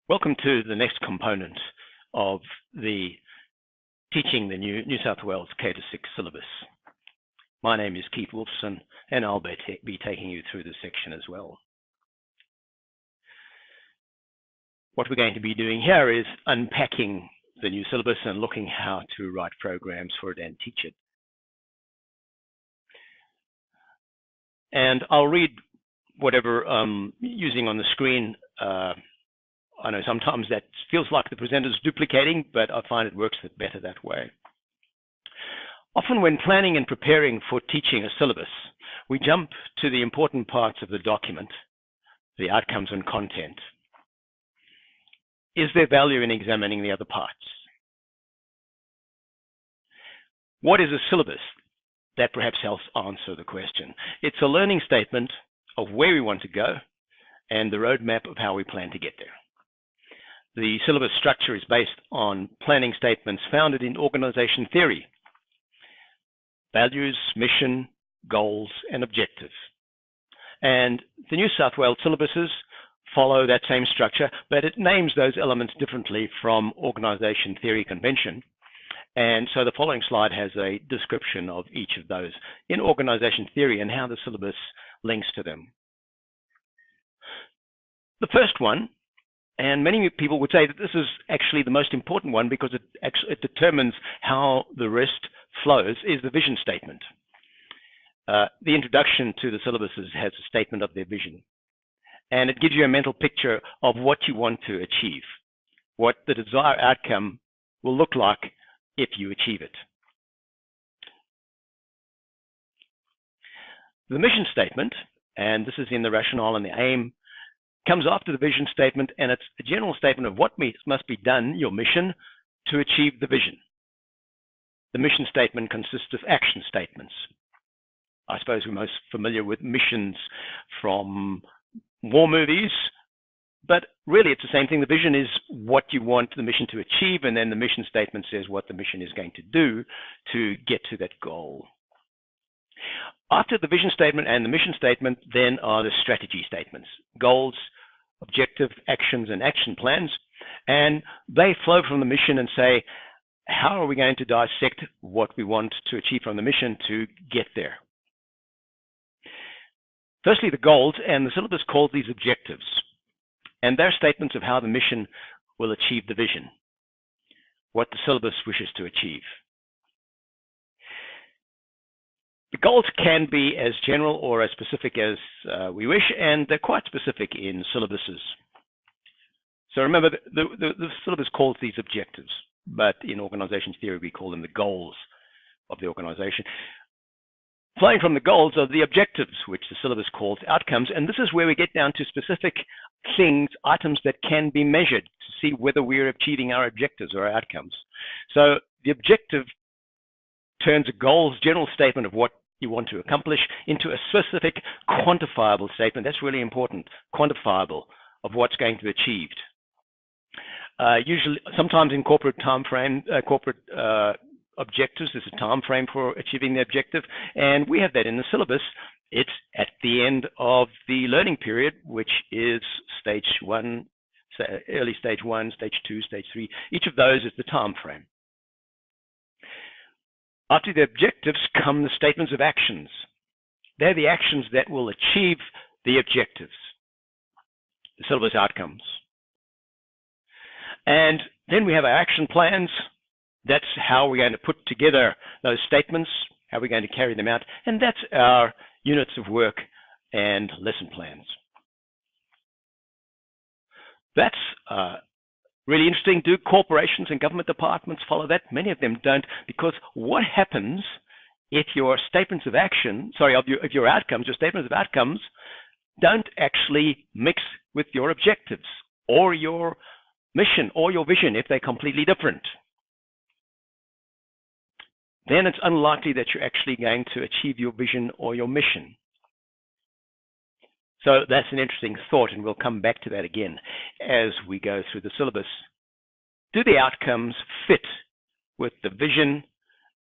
Welcome to the next component of the teaching the New South Wales K-6 syllabus. My name is Keith Wolfson, and I'll be taking you through this section as well. What we're going to be doing here is unpacking the new syllabus and looking how to write programs for it and teach it. And I'll read whatever I'm using on the screen. I know sometimes that feels like the presenter's duplicating, but I find it works better that way. Often when planning and preparing for teaching a syllabus, we jump to the important parts of the document, the outcomes and content. Is there value in examining the other parts? What is a syllabus? That perhaps helps answer the question. It's a learning statement of where we want to go and the roadmap of how we plan to get there. The syllabus structure is based on planning statements founded in organization theory: values, mission, goals, and objectives. And the New South Wales syllabuses follow that same structure, but it names those elements differently from organization theory convention. And so the following slide has a description of each of those in organization theory and how the syllabus links to them. The first one, and many people would say that this is actually the most important one because it determines how the rest flows, is the vision statement. The introduction to the syllabuses has a statement of their vision, and it gives you a mental picture of what you want to achieve, what the desired outcome will look like if you achieve it. The mission statement, and this is in the rationale and the aim, comes after the vision statement, and it's a general statement of what must be done, your mission, to achieve the vision. The mission statement consists of action statements. I suppose we're most familiar with missions from war movies, but really it's the same thing. The vision is what you want the mission to achieve, and then the mission statement says what the mission is going to do to get to that goal. After the vision statement and the mission statement, then are the strategy statements: goals, objective, actions, and action plans. And they flow from the mission and say, how are we going to dissect what we want to achieve from the mission to get there? Firstly, the goals, and the syllabus calls these objectives. And they're statements of how the mission will achieve the vision, what the syllabus wishes to achieve. The goals can be as general or as specific as we wish, and they're quite specific in syllabuses. So remember, the syllabus calls these objectives, but in organization theory, we call them the goals of the organization. Flowing from the goals are the objectives, which the syllabus calls outcomes, and this is where we get down to specific things, items that can be measured to see whether we're achieving our objectives or our outcomes. So the objective turns a goals general statement of what you want to accomplish into a specific quantifiable statement. That's really important, quantifiable, of what's going to be achieved. Usually, sometimes in corporate time frame, objectives, there's a time frame for achieving the objective, and we have that in the syllabus. It's at the end of the learning period, which is stage 1, early stage 1, stage 2, stage 3. Each of those is the time frame. After the objectives come the statements of actions. They're the actions that will achieve the objectives, the syllabus outcomes. And then we have our action plans. That's how we're going to put together those statements, how we're going to carry them out, and that's our units of work and lesson plans. That's really interesting. Do corporations and government departments follow that? Many of them don't, because what happens if your statements of action, if your outcomes, your statements of outcomes don't actually mix with your objectives or your mission or your vision, if they're completely different? Then it's unlikely that you're actually going to achieve your vision or your mission. So that's an interesting thought, and we'll come back to that again as we go through the syllabus. Do the outcomes fit with the vision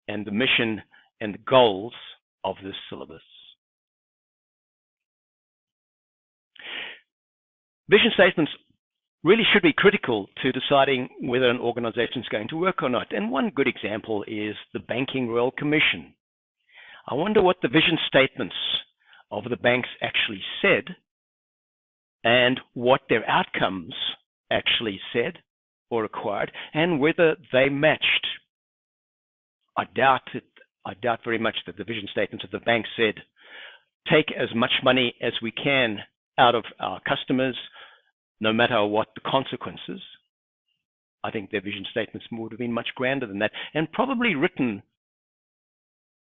and the mission and the goals of this syllabus? Vision statements really should be critical to deciding whether an organization is going to work or not. And one good example is the Banking Royal Commission. I wonder what the vision statements of the banks actually said and what their outcomes actually said or required, and whether they matched. I doubt very much that the vision statements of the bank said, take as much money as we can out of our customers, no matter what the consequences. I think their vision statements would have been much grander than that, and probably written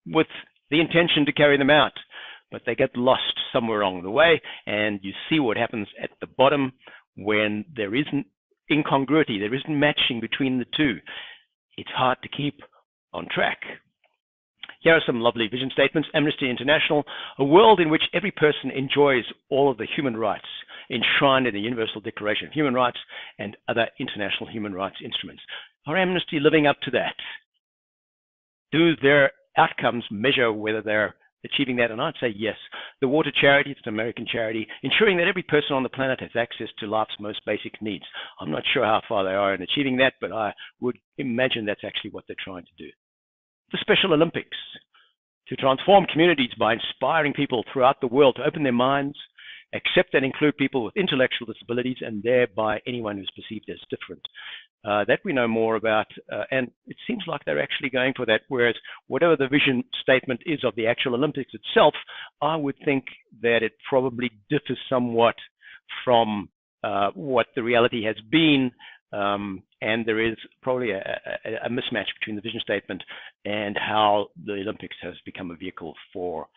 with the intention to carry them out, but they get lost somewhere along the way, and you see what happens at the bottom when there isn't incongruity, there isn't matching between the two. It's hard to keep on track. Here are some lovely vision statements. Amnesty International, a world in which every person enjoys all of the human rights enshrined in the Universal Declaration of Human Rights and other international human rights instruments. Are Amnesty living up to that? Do their outcomes measure whether they're achieving that? And I'd say yes. The Water Charity, it's an American charity, ensuring that every person on the planet has access to life's most basic needs. I'm not sure how far they are in achieving that, but I would imagine that's actually what they're trying to do. The Special Olympics, to transform communities by inspiring people throughout the world to open their minds, accept and include people with intellectual disabilities, and thereby anyone who's perceived as different. That we know more about, and it seems like they're actually going for that, whereas whatever the vision statement is of the actual Olympics itself, I would think that it probably differs somewhat from what the reality has been, and there is probably a mismatch between the vision statement and how the Olympics has become a vehicle for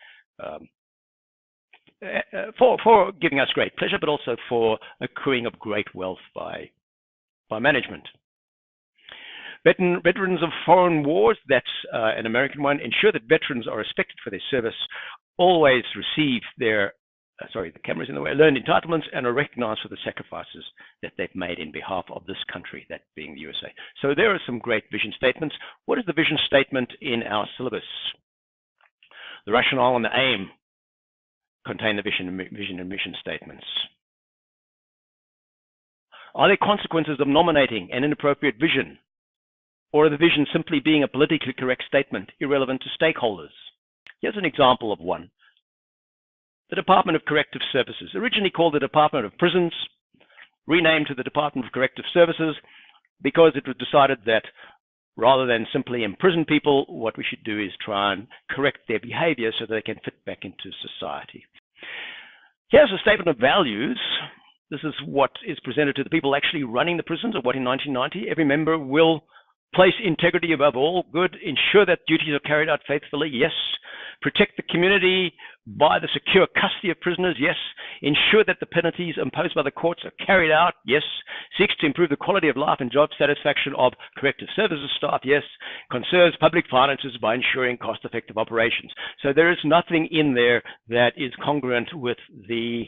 giving us great pleasure, but also for accruing of great wealth by management. Veterans of foreign wars, that's an American one. Ensure that veterans are respected for their service, always receive their, the camera's in the way, learned entitlements, and are recognized for the sacrifices that they've made in behalf of this country, that being the USA. So there are some great vision statements. What is the vision statement in our syllabus? The rationale and the aim contain the vision and mission statements. Are there consequences of nominating an inappropriate vision? Or are the vision simply being a politically correct statement, irrelevant to stakeholders? Here's an example of one. The Department of Corrective Services, originally called the Department of Prisons, renamed to the Department of Corrective Services because it was decided that rather than simply imprison people, what we should do is try and correct their behavior so that they can fit back into society. Here's a statement of values. This is what is presented to the people actually running the prisons, or what in 1990, every member will place integrity above all good, ensure that duties are carried out faithfully, yes. Protect the community by the secure custody of prisoners, yes. Ensure that the penalties imposed by the courts are carried out, yes. Seeks to improve the quality of life and job satisfaction of corrective services staff, yes. Conserves public finances by ensuring cost-effective operations. So there is nothing in there that is congruent with the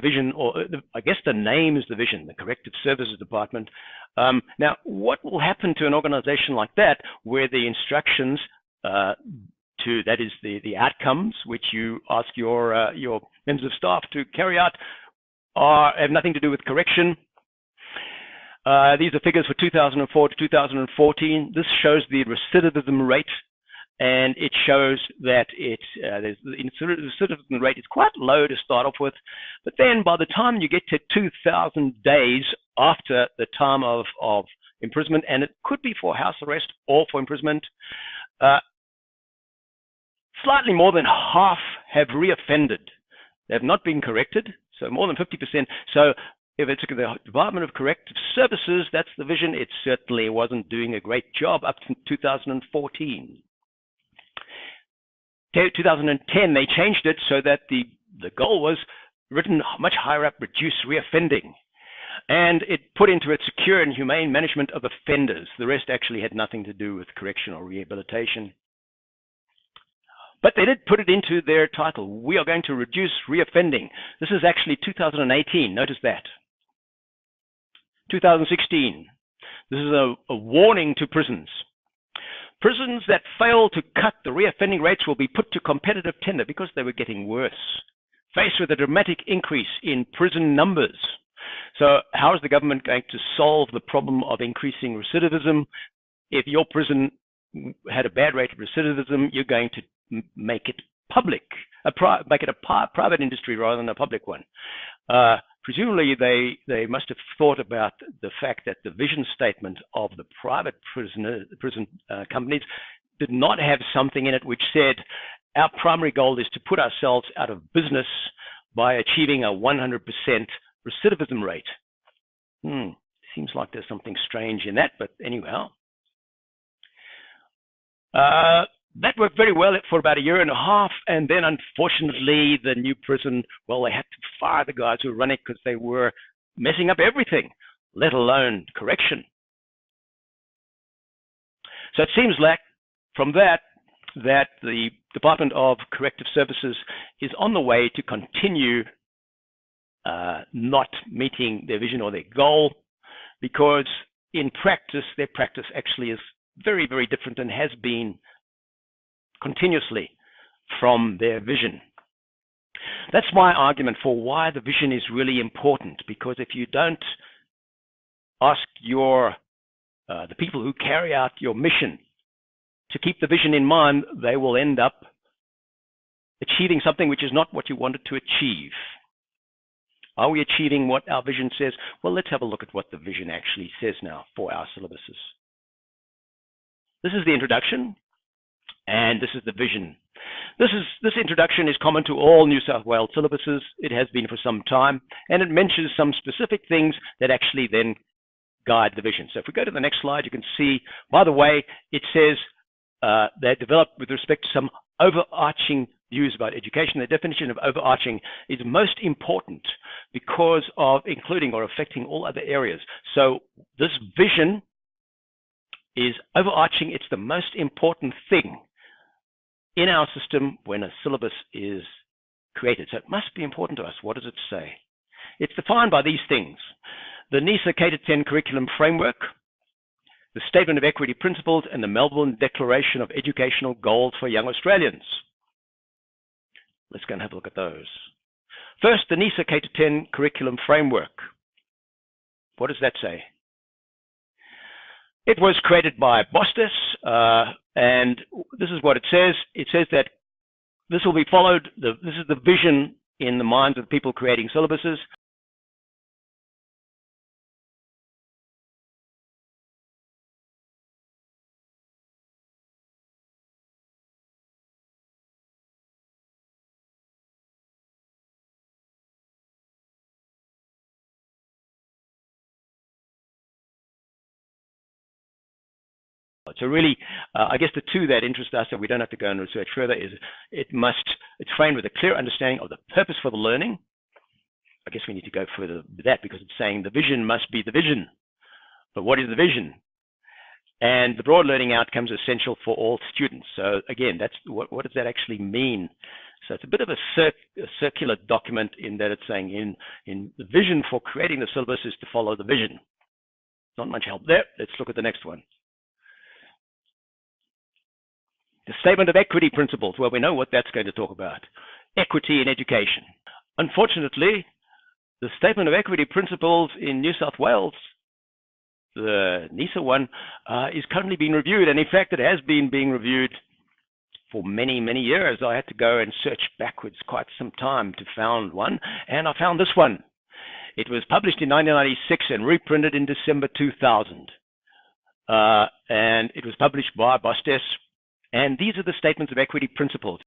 vision, or I guess the name is the vision, the Corrective Services Department. Now, what will happen to an organization like that, where the instructions that is the outcomes which you ask your members of staff to carry out have nothing to do with correction? These are figures for 2004 to 2014. This shows the recidivism rate, and it shows that the recidivism rate is quite low to start off with, but then by the time you get to 2,000 days after the time of imprisonment, and it could be for house arrest or for imprisonment, slightly more than half have reoffended. They have not been corrected, so more than 50%. So if it's the Department of Corrective Services, that's the vision. It certainly wasn't doing a great job up to 2014. 2010, they changed it so that the goal was written much higher up, reduce reoffending. And it put into it secure and humane management of offenders. The rest actually had nothing to do with correction or rehabilitation. But they did put it into their title. We are going to reduce reoffending. This is actually 2018. Notice that. 2016. This is a warning to prisons. Prisons that fail to cut the reoffending rates will be put to competitive tender because they were getting worse, faced with a dramatic increase in prison numbers. So how is the government going to solve the problem of increasing recidivism? If your prison had a bad rate of recidivism, you're going to make it public, make it a private industry rather than a public one. Presumably, they must have thought about the fact that the vision statement of the private prison companies did not have something in it which said, our primary goal is to put ourselves out of business by achieving a 100% recidivism rate. Seems like there's something strange in that, but anyhow. That worked very well for about a year and a half, and then unfortunately the new prison, well, they had to fire the guys who were running it because they were messing up everything, let alone correction. So it seems like from that the Department of Corrective Services is on the way to continue not meeting their vision or their goal, because in practice, their practice actually is very, very different and has been continuously from their vision. That's my argument for why the vision is really important, because if you don't ask the people who carry out your mission to keep the vision in mind, they will end up achieving something which is not what you wanted to achieve. Are we achieving what our vision says? Well, let's have a look at what the vision actually says now for our syllabuses. This is the introduction, and this is the vision. This introduction is common to all New South Wales syllabuses. It has been for some time, and it mentions some specific things that actually then guide the vision. So if we go to the next slide, you can see, by the way, it says they're developed with respect to some overarching views about education. The definition of overarching is most important because of including or affecting all other areas. So this vision is overarching. It's the most important thing in our system when a syllabus is created. So it must be important to us. What does it say? It's defined by these things: the NISA K-10 curriculum framework, the Statement of Equity Principles, and the Melbourne Declaration of Educational Goals for Young Australians. Let's go and have a look at those. First, the NISA K-10 curriculum framework. What does that say? It was created by Bostes, and this is what it says. It says that this will be followed, this is the vision in the minds of people creating syllabuses. So really, I guess the two that interest us that we don't have to go and research further is it's framed with a clear understanding of the purpose for the learning. I guess we need to go further with that because it's saying the vision must be the vision. But what is the vision? And the broad learning outcomes are essential for all students. So again, that's what does that actually mean? So it's a bit of a circular document in that it's saying in the vision for creating the syllabus is to follow the vision. Not much help there. Let's look at the next one. The Statement of Equity Principles, well, we know what that's going to talk about. Equity in education. Unfortunately, the Statement of Equity Principles in New South Wales, the NISA one, is currently being reviewed. And in fact, it has been being reviewed for many, many years. I had to go and search backwards quite some time to find one. And I found this one. It was published in 1996 and reprinted in December 2000. And it was published by Bostes. And these are the Statements of Equity Principles.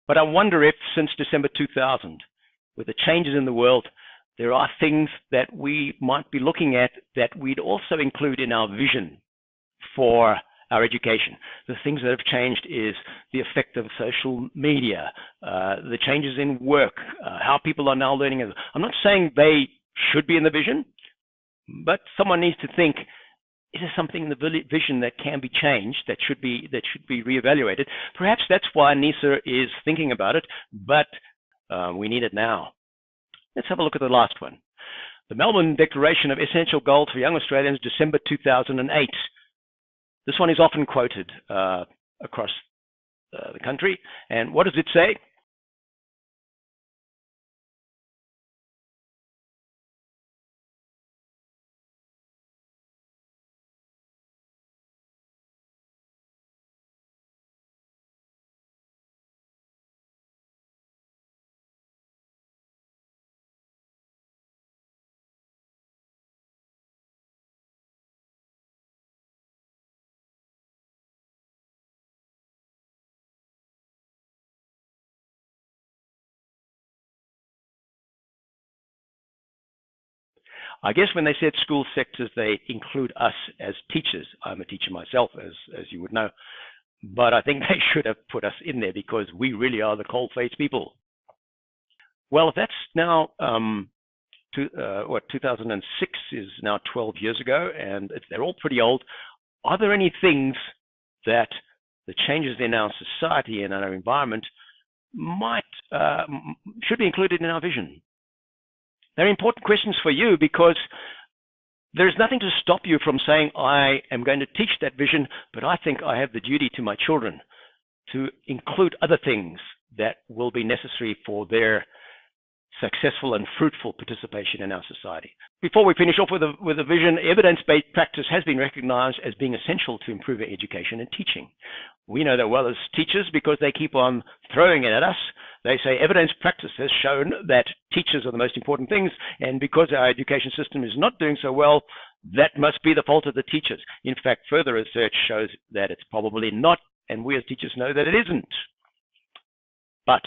But I wonder if since December 2000, with the changes in the world, there are things that we might be looking at that we'd also include in our vision for our education. The things that have changed is the effect of social media, the changes in work, how people are now learning. I'm not saying they should be in the vision, but someone needs to think, is there something in the vision that can be changed, that should be reevaluated? Perhaps that's why NISA is thinking about it, but we need it now. Let's have a look at the last one. The Melbourne Declaration of Essential Goals for Young Australians, December 2008. This one is often quoted across the country. And what does it say? I guess when they said school sectors, they include us as teachers. I'm a teacher myself, as you would know. But I think they should have put us in there because we really are the cold-faced people. Well, if that's now, 2006 is now 12 years ago, and they're all pretty old. Are there any things that the changes in our society and our environment should be included in our vision? They're important questions for you because there's nothing to stop you from saying, I am going to teach that vision, but I think I have the duty to my children to include other things that will be necessary for their successful and fruitful participation in our society. Before we finish off with a vision, evidence-based practice has been recognized as being essential to improving education and teaching. We know that well as teachers because they keep on throwing it at us. They say evidence practice has shown that teachers are the most important things, and because our education system is not doing so well, that must be the fault of the teachers. In fact, further research shows that it's probably not, and we as teachers know that it isn't. But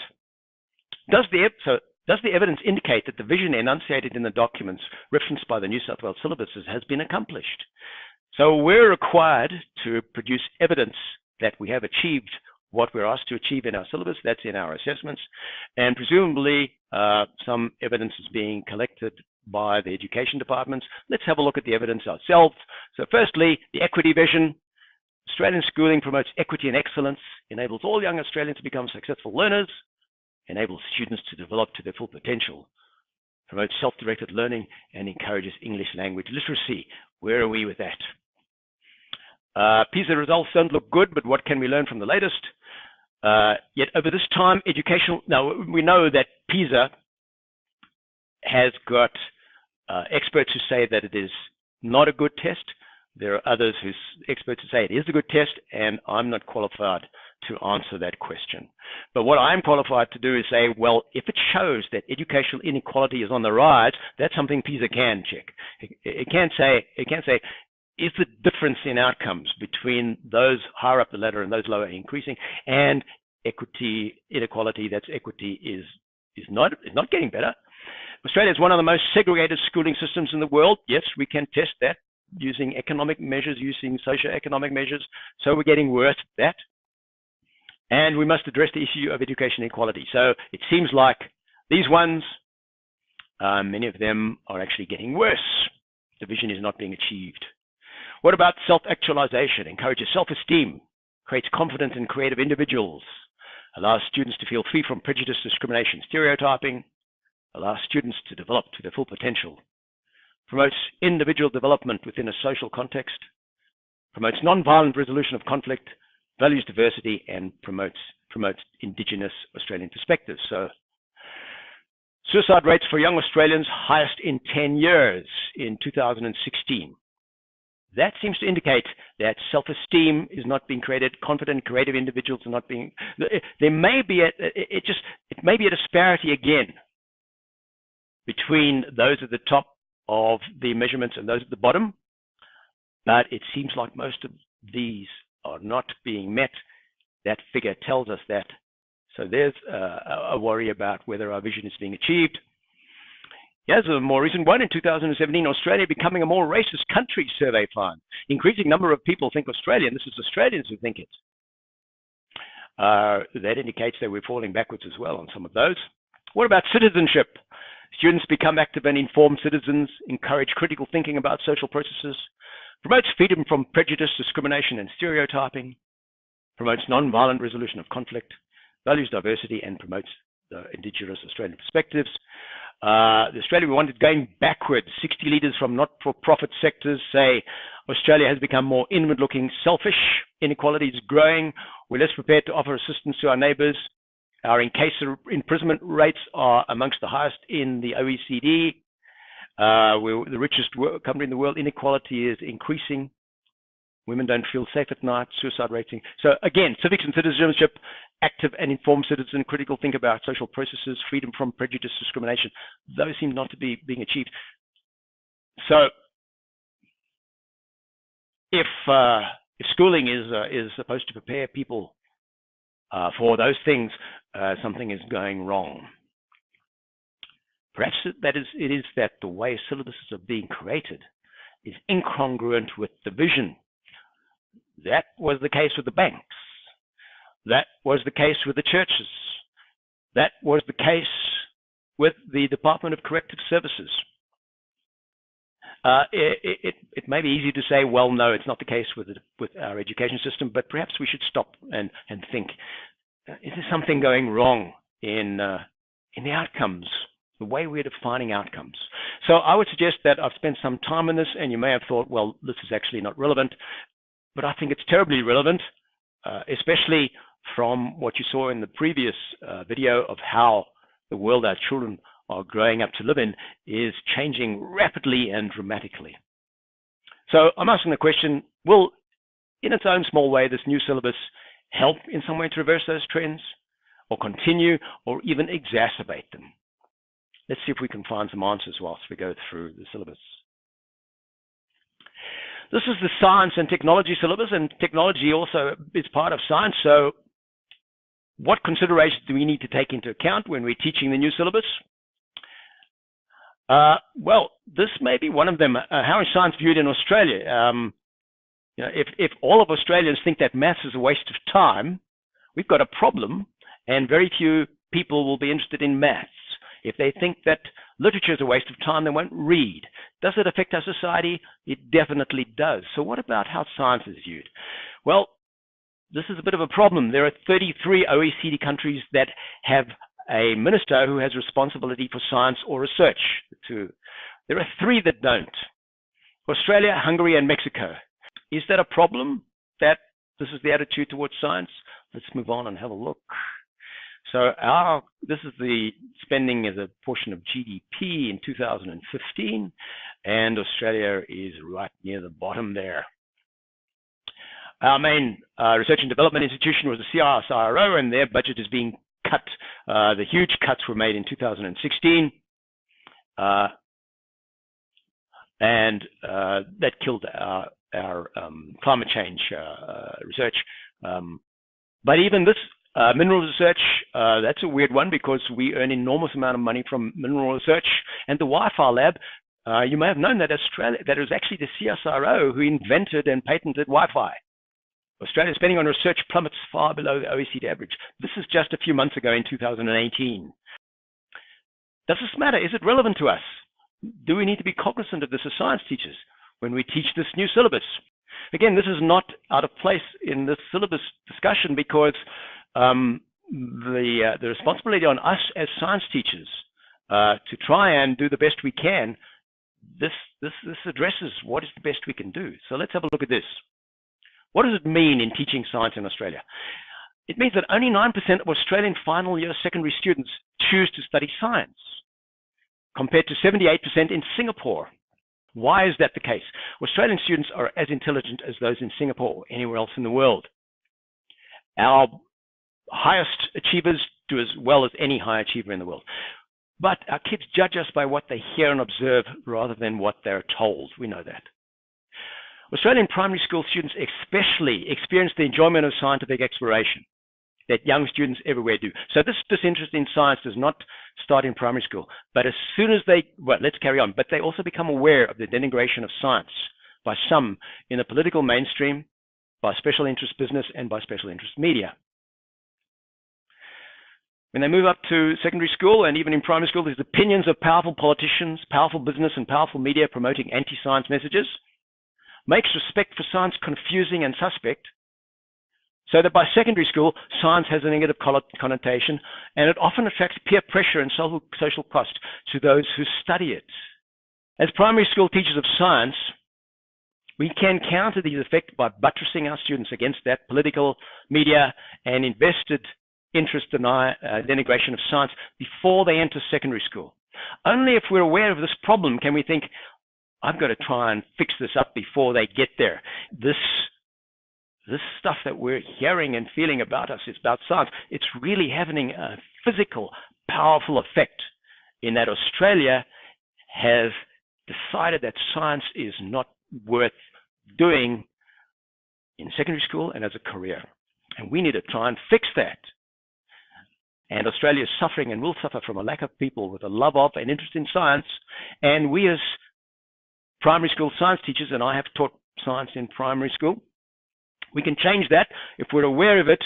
does the evidence indicate that the vision enunciated in the documents referenced by the New South Wales syllabuses has been accomplished? So we're required to produce evidence that we have achieved what we're asked to achieve in our syllabus. That's in our assessments. And presumably some evidence is being collected by the education departments. Let's have a look at the evidence ourselves. So firstly, the equity vision. Australian schooling promotes equity and excellence, enables all young Australians to become successful learners, enables students to develop to their full potential, promotes self-directed learning, and encourages English language literacy. Where are we with that? PISA results don't look good, but what can we learn from the latest? Yet over this time, now we know that PISA has got experts who say that it is not a good test. There are others experts who say it is a good test, and I'm not qualified to answer that question. But what I'm qualified to do is say, well, if it shows that educational inequality is on the rise, that's something PISA can check. It can say, is the difference in outcomes between those higher up the ladder and those lower increasing, and inequality, that's equity, is not getting better. Australia is one of the most segregated schooling systems in the world. Yes, we can test that using economic measures, using socioeconomic measures. So we're getting worse at that. And we must address the issue of education inequality. So it seems like these ones, many of them are actually getting worse. The vision is not being achieved. What about self-actualization? Encourages self-esteem, creates confident and creative individuals, allows students to feel free from prejudice, discrimination, stereotyping, allows students to develop to their full potential, promotes individual development within a social context, promotes non-violent resolution of conflict, values diversity, and promotes Indigenous Australian perspectives. So suicide rates for young Australians, highest in 10 years in 2016. That seems to indicate that self-esteem is not being created, confident, creative individuals are not being, there may be it may be a disparity again between those at the top of the measurements and those at the bottom, but it seems like most of these are not being met. That figure tells us that. So there's a worry about whether our vision is being achieved. Here's a more recent one. In 2017, Australia becoming a more racist country, survey found. Increasing number of people think Australian. This is Australians who think it. That indicates that we're falling backwards as well on some of those. What about citizenship? Students become active and informed citizens, encourage critical thinking about social processes, promotes freedom from prejudice, discrimination, and stereotyping, promotes non-violent resolution of conflict, values diversity, and promotes the Indigenous Australian perspectives. The Australia we wanted going backwards. 60 leaders from not-for-profit sectors say Australia has become more inward-looking, selfish, inequality is growing, we're less prepared to offer assistance to our neighbours, our in-case imprisonment rates are amongst the highest in the OECD, we're the richest country in the world, inequality is increasing, women don't feel safe at night, suicide rating. So again, civics and citizenship, active and informed citizen, critical think about social processes, freedom from prejudice, discrimination, those seem not to be being achieved. So if schooling is supposed to prepare people for those things, something is going wrong. Perhaps it is that the way syllabuses are being created is incongruent with the vision. That was the case with the banks. That was the case with the churches. That was the case with the Department of Corrective Services. It may be easy to say, well, no, it's not the case with our education system, but perhaps we should stop and think, is there something going wrong in the outcomes, the way we're defining outcomes? So I would suggest that I've spent some time on this, and you may have thought, well, this is actually not relevant, but I think it's terribly relevant, especially from what you saw in the previous video of how the world our children are growing up to live in is changing rapidly and dramatically. So I'm asking the question, will, in its own small way, this new syllabus help in some way to reverse those trends, or continue, or even exacerbate them? Let's see if we can find some answers whilst we go through the syllabus. This is the science and technology syllabus, and technology also is part of science. So what considerations do we need to take into account when we're teaching the new syllabus? Well, this may be one of them. How is science viewed in Australia? You know, if all of Australians think that maths is a waste of time, we've got a problem, and very few people will be interested in maths. If they think that literature is a waste of time, they won't read. Does it affect our society? It definitely does. So what about how science is viewed? Well, this is a bit of a problem. There are 33 OECD countries that have a minister who has responsibility for science or research. There are 3 that don't: Australia, Hungary, and Mexico. Is that a problem that this is the attitude towards science? Let's move on and have a look. So this is the spending as a portion of GDP in 2015, and Australia is right near the bottom there. Our main research and development institution was the CSIRO, and their budget is being cut. The huge cuts were made in 2016, and that killed our climate change research. But even this mineral research, that's a weird one, because we earn enormous amount of money from mineral research. And the Wi-Fi lab, you may have known that that it was actually the CSIRO who invented and patented Wi-Fi. Australia's spending on research plummets far below the OECD average. This is just a few months ago in 2018. Does this matter? Is it relevant to us? Do we need to be cognizant of this as science teachers when we teach this new syllabus? Again, this is not out of place in this syllabus discussion, because the responsibility on us as science teachers to try and do the best we can, this addresses what is the best we can do. So let's have a look at this. What does it mean in teaching science in Australia? It means that only 9% of Australian final year secondary students choose to study science, compared to 78% in Singapore. Why is that the case? Australian students are as intelligent as those in Singapore or anywhere else in the world. Our highest achievers do as well as any high achiever in the world. But our kids judge us by what they hear and observe rather than what they're told. We know that. Australian primary school students especially experience the enjoyment of scientific exploration. that young students everywhere do. So this interest in science does not start in primary school, but as soon as let's carry on, but they also become aware of the denigration of science by some in the political mainstream, by special interest business, and by special interest media. When they move up to secondary school and even in primary school, there's opinions of powerful politicians, powerful business, and powerful media promoting anti-science messages, makes respect for science confusing and suspect, so that by secondary school, science has a negative connotation, and it often attracts peer pressure and social cost to those who study it. As primary school teachers of science, we can counter these effects by buttressing our students against that political, media, and invested interest denigration of science before they enter secondary school. Only if we're aware of this problem can we think, I've got to try and fix this up before they get there. This stuff that we're hearing and feeling about us is about science. It's really having a physical, powerful effect in that Australia has decided that science is not worth doing in secondary school and as a career. And we need to try and fix that. And Australia is suffering and will suffer from a lack of people with a love of and interest in science. And we as primary school science teachers, and I have taught science in primary school, we can change that. If we're aware of it,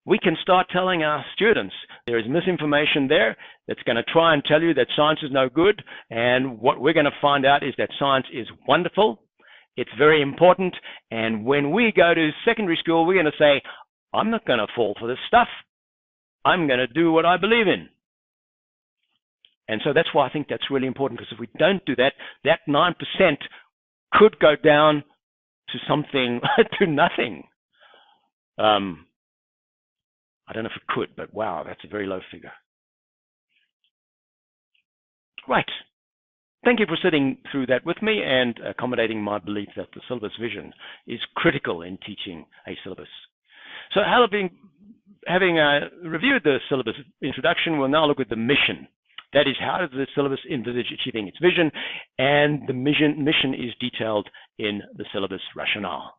we can start telling our students there is misinformation there that's going to try and tell you that science is no good. And what we're going to find out is that science is wonderful. It's very important. And when we go to secondary school, we're going to say, I'm not going to fall for this stuff. I'm going to do what I believe in. And so that's why I think that's really important, because if we don't do that, that 9% could go down to something, to nothing. I don't know if it could, but wow, that's a very low figure. Right. Thank you for sitting through that with me and accommodating my belief that the syllabus vision is critical in teaching a syllabus. So having reviewed the syllabus introduction, we'll now look at the mission. That is, how does the syllabus envisage achieving its vision? And the mission is detailed in the syllabus rationale.